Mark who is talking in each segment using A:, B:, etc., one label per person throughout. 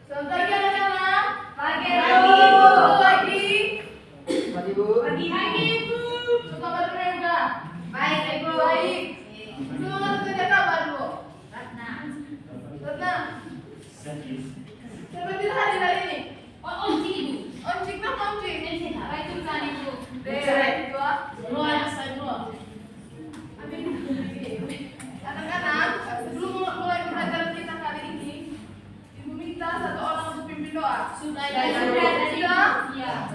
A: Selamat pagi anak-anak.
B: Pagi,
A: Pagi.
C: Pagi Bu.
B: Pagi, Ibu.
A: Suka kabarnya enggak?
B: Baik, Ibu.
A: Baik. Semangat kerja kabar Bu.
B: Ratna.
A: Ratna. Siapa yang hadir hari ini?
B: Onci, Ibu.
A: Oncik nama Oncik.
B: Ini baik tulisan Ibu.
A: Deh, dua.
B: Luar, saya luar.
A: Anak-anak, sebelum mulai pembelajaran kita kali ini, Ibu minta satu orang untuk pimpin doa.
B: Sudah,
A: Sudah?
B: Iya.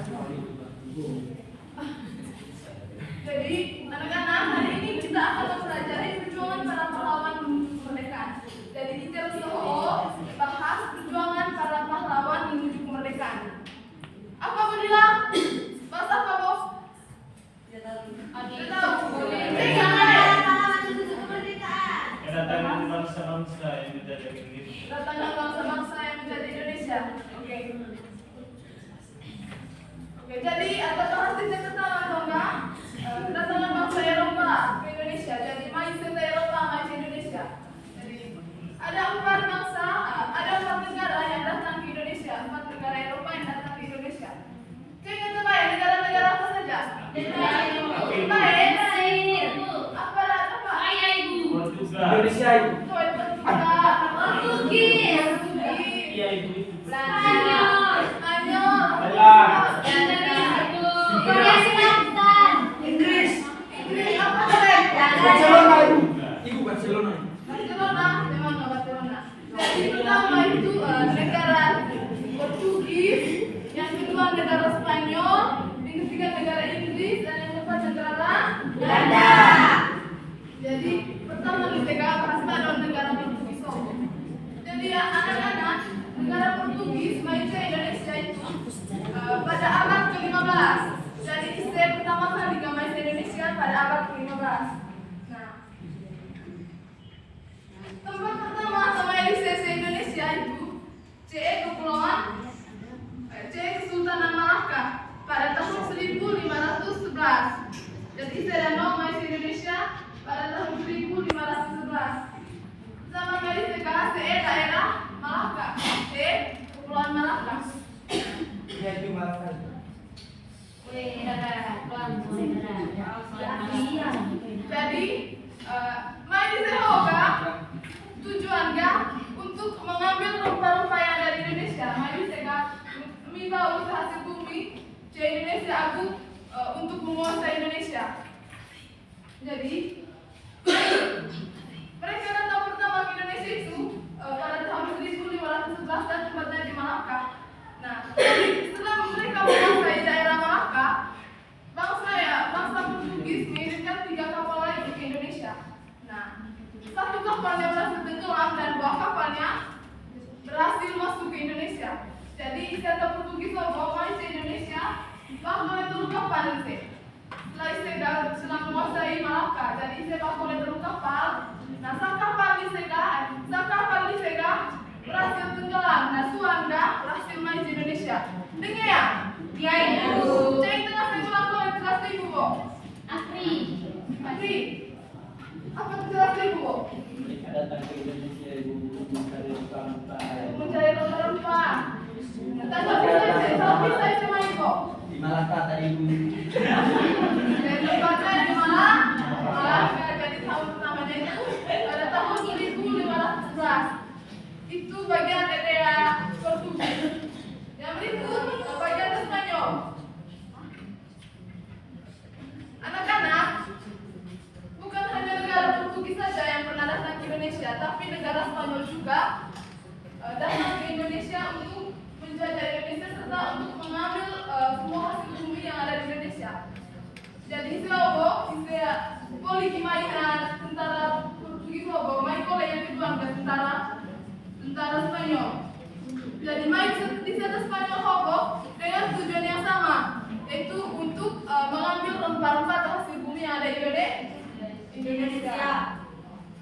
A: Jadi, anak-anak, hari ini kita akan mempelajari perjuangan para pahlawan menuju kemerdekaan. Jadi, di Terus Soho bahas perjuangan para pahlawan menuju kemerdekaan. Apa Bu Dila? Bahas apa, Bos? Tidak tahu.
D: Kedatangan bangsa-bangsa yang menjadi Indonesia.
A: Kedatangan bangsa-bangsa yang menjadi Indonesia. Oke. Oke, jadi ada perhatian pertama dong, Kak? Kedatangan bangsa Eropa ke Indonesia. Jadi, main ke Eropa, main ke Indonesia. Jadi, ada empat bangsa, ada empat negara yang datang ke Indonesia. Empat negara Eropa yang datang ke Indonesia. Jangan coba ya, negara-negara apa saja?
C: Indonesia Ibu.
D: Iya Ibu itu.
C: Inggris. Barcelona Ibu. Ibu Barcelona.
A: Jadi pertama itu negara Portugis, yang kedua negara Spanyol, yang ketiga negara Inggris, dan yang keempat negara Belanda. Jadi pertama kita bahas pada negara Portugis. Jadi anak-anak, negara Portugis main ke Indonesia itu pada abad ke-15. Jadi Islam pertama kali main ke Indonesia pada abad ke-15. Nah, tempat pertama sama Indonesia Indonesia itu Kepulauan Kesultanan Malaka pada tahun 1511. Jadi Sedano main ke Indonesia pada tahun 1511. Sama kali daerah Malaka, Kepulauan Malaka.
C: Ya itu Malaka.
A: Jadi main di Sehoga tujuannya untuk mengambil rempah-rempah yang ada di Indonesia. Main di Sehoga minta usaha hasil bumi ke Indonesia aku untuk menguasai Indonesia. Jadi mereka datang pertama ke Indonesia itu pada tahun 1511 dan tempatnya di Malaka. Nah, setelah mereka menguasai daerah Malaka, bangsa Portugis mengirimkan 3 kapal lagi ke Indonesia. Nah, satu kapalnya berhasil tenggelam dan 2 kapalnya berhasil masuk ke Indonesia. Jadi istilah Portugis bawa ke Indonesia, bakal itu kapal itu. Setelah istilah sudah menguasai Malaka, jadi istilah bakal itu kapal. Nah, sang kapal di Sega berhasil tenggelam. Nah, Suanda berhasil main di Indonesia. Dengar ya?
B: Iya, Ibu.
A: Cek tengah tenggelam kalau jelas Ibu, Bu.
B: Afri.
A: Apa jelas Ibu, Bu?
D: Datang ke Indonesia Ibu mencari rempah-rempah.
A: Mencari rempah-rempah. Tapi saya cuma Ibu.
C: Di Malaka tadi Ibu.
A: Dan tempatnya di Malaka. Jadi tahun pertamanya itu pada tahun 1511. Itu bagian daerah Portugis. Yang berikut bagian Spanyol. Anak-anak, bukan hanya negara Portugis saja yang pernah datang ke Indonesia, tapi negara Spanyol juga datang ke Indonesia untuk menjajah Indonesia serta untuk mengambil semua hasil bumi yang ada di Indonesia. Jadi istilah polisi mainan tentara Portugis main oleh yang kedua tentara Spanyol. Jadi main di sana Spanyol dengan tujuan yang sama, yaitu untuk mengambil rempah-rempah atau hasil bumi yang ada di Indonesia.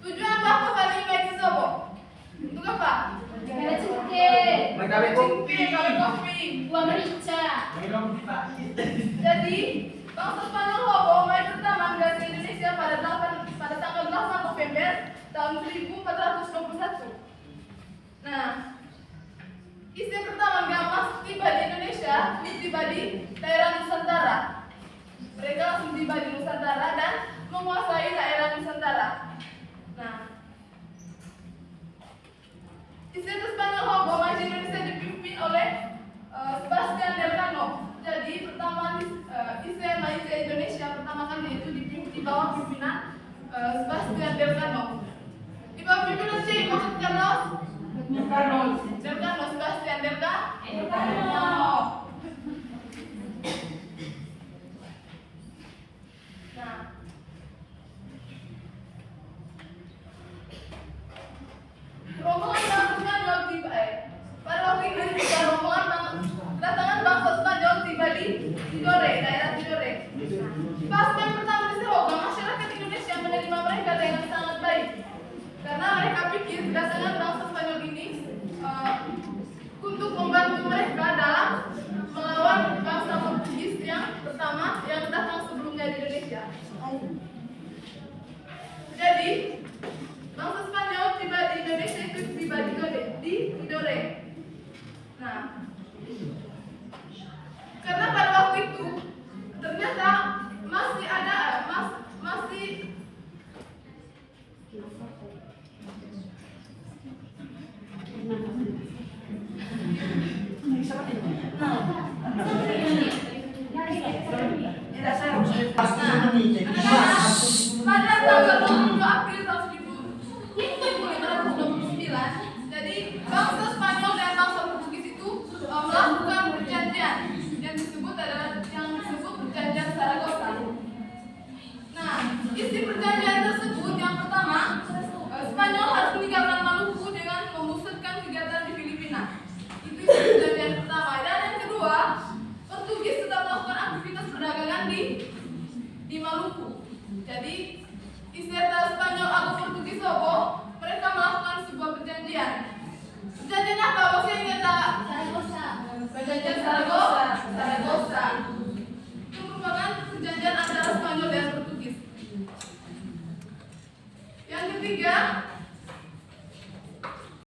A: Tujuan apa kali main di Sobo? Untuk apa?
C: Mereka
A: Kopi.
B: Buah merica.
A: Jadi bangsa Spanyol main pertama ke Indonesia pada tanggal 8 November tahun 1421. Nah, Istilah pertama Gamas tiba di Indonesia, tiba di daerah Nusantara. Mereka langsung tiba di Nusantara dan menguasai daerah Nusantara. Nah, istilah Spanyol Hobo masih Indonesia dipimpin oleh Sebastian Elcano. Jadi pertama istilah Malaysia Indonesia pertama kali itu dipimpin di bawah pimpinan Sebastian Elcano. Di bawah pimpinan siapa maksud Carlos? Delgado, Sebastian Delgado. Nah, rombongan bangsa Spanyol tiba pada waktu itu juga rombongan kedatangan bangsa Spanyol tiba di Tidore, daerah Tidore. Pas yang pertama di Seroga, masyarakat Indonesia menerima mereka dengan sangat baik karena mereka pikir kedatangan bangsa Spanyol ini untuk membantu mereka dalam melawan bangsa Portugis yang pertama yang datang sebelumnya di Indonesia. Jadi bangsa Spanyol tiba di Indonesia itu tiba di Tidore. Nah, karena pada waktu itu ternyata masih ada pada tanggal 20 April tahun 1529, jadi bangsa Spanyol dan bangsa Portugis itu melakukan perjanjian yang disebut perjanjian Saragossa. Nah, isi perjanjian tersebut yang pertama, Spanyol harus meninggalkan Maluku dengan memusatkan kegiatan di Filipina. Itu isi perjanjian pertama. Dan yang kedua, Portugis tetap melakukan aktivitas perdagangan di Maluku. Jadi istilah Spanyol atau Portugis Hobo, mereka melakukan sebuah perjanjian. Perjanjian apa? Masih ingat tak? Perjanjian Saragossa. Itu merupakan perjanjian antara Spanyol dan Portugis. Yang ketiga,